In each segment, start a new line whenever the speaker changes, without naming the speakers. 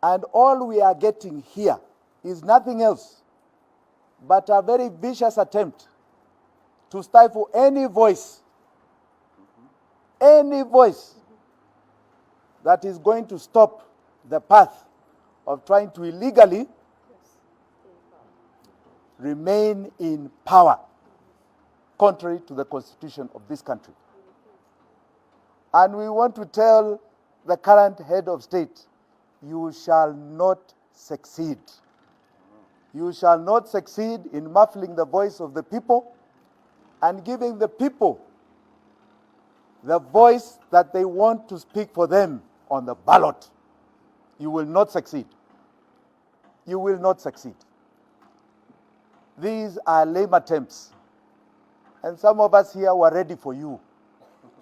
And all we are getting here is nothing else but a very vicious attempt to stifle any voice that is going to stop the path of trying to illegally remain in power, contrary to the constitution of this country. And we want to tell the current head of state, you shall not succeed. You shall not succeed in muffling the voice of the people and giving the people the voice that they want to speak for them on the ballot. You will not succeed. You will not succeed. These are lame attempts. And some of us here were ready for you.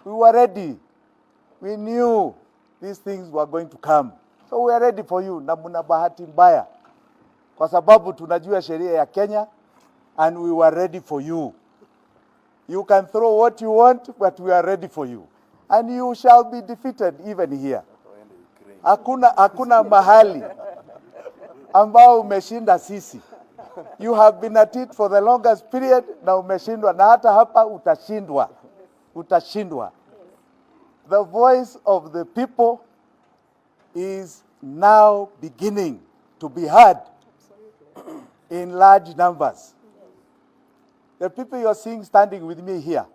We were ready. We knew these things were going to come. So we are ready for you. Na muna bahati mbaya. Kwa sababu tunajua sheria ya Kenya, and we were ready for you. You can throw what you want, but we are ready for you. And you shall be defeated even here. Hakuna mahali ambao umeshinda sisi. You have been at it for the longest period, na umeshindwa, na hata hapa utashindwa. Utashindwa. The voice of the people is now beginning to be heard in large numbers. The people you are seeing standing with me here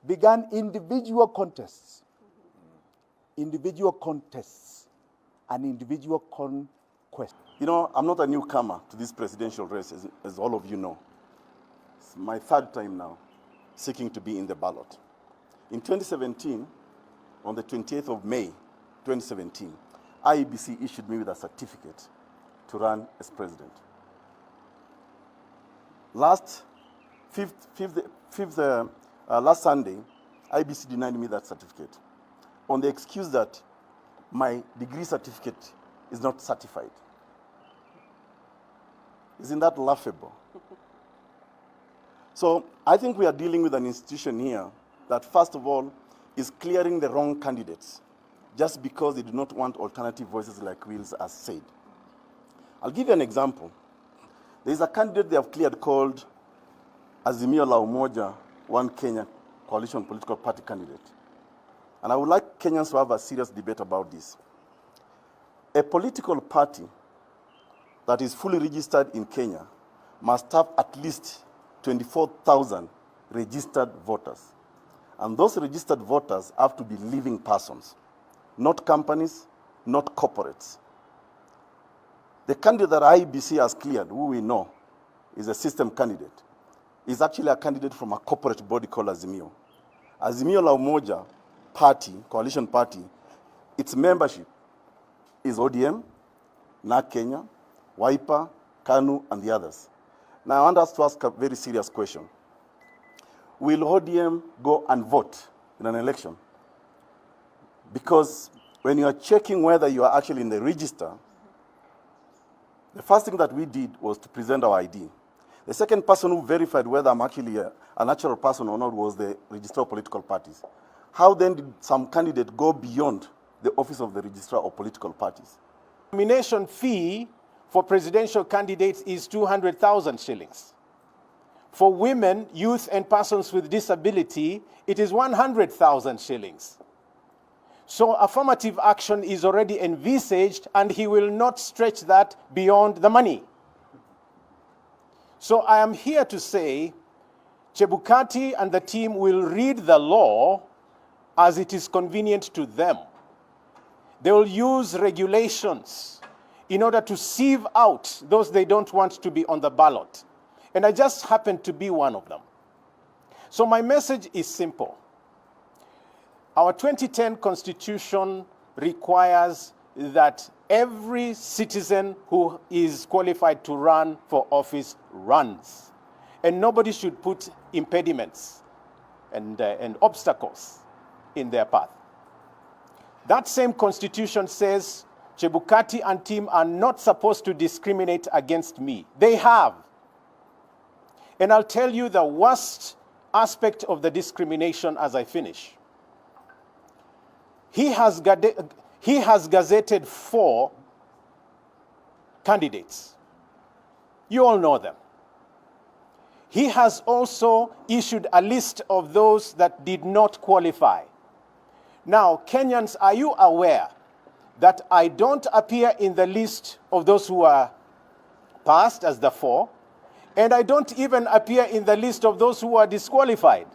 began individual contests and individual conquests.
You know, I'm not a newcomer to this presidential race, as all of you know. It's my third time now seeking to be in the ballot. In 2017, on the 28th of May, 2017, IEBC issued me with a certificate to run as president. Last Sunday, IEBC denied me that certificate on the excuse that my degree certificate is not certified. Isn't that laughable? So I think we are dealing with an institution here that, first of all, is clearing the wrong candidates just because they do not want alternative voices like Wills has said. I'll give you an example. There is a candidate they have cleared called Azimio la Umoja, One Kenya Coalition Political Party candidate. And I would like Kenyans to have a serious debate about this. A political party that is fully registered in Kenya must have at least 24,000 registered voters. And those registered voters have to be living persons, not companies, not corporates. The candidate that IEBC has cleared, who we know is a system candidate, is actually a candidate from a corporate body called Azimio. Azimio la Umoja party, coalition party, its membership is ODM, NARC Kenya, Wiper, KANU, and the others. Now I want us to ask a very serious question. Will ODM go and vote in an election? Because when you are checking whether you are actually in the register, the first thing that we did was to present our ID. The second person who verified whether I'm actually a natural person or not was the registrar of political parties. How then did some candidate go beyond the office of the registrar of political parties?
Nomination fee for presidential candidates is 200,000 shillings. For women, youth, and persons with disability, it is 100,000 shillings. So affirmative action is already envisaged, and he will not stretch that beyond the money. So I am here to say, Chebukati and the team will read the law as it is convenient to them. They will use regulations in order to sieve out those they don't want to be on the ballot. And I just happen to be one of them. So my message is simple. Our 2010 Constitution requires that every citizen who is qualified to run for office runs. And nobody should put impediments and obstacles in their path. That same Constitution says Chebukati and team are not supposed to discriminate against me. They have. And I'll tell you the worst aspect of the discrimination as I finish. He has gazetted 4 candidates. You all know them. He has also issued a list of those that did not qualify. Now, Kenyans, are you aware that I don't appear in the list of those who are passed as the 4, and I don't even appear in the list of those who are disqualified?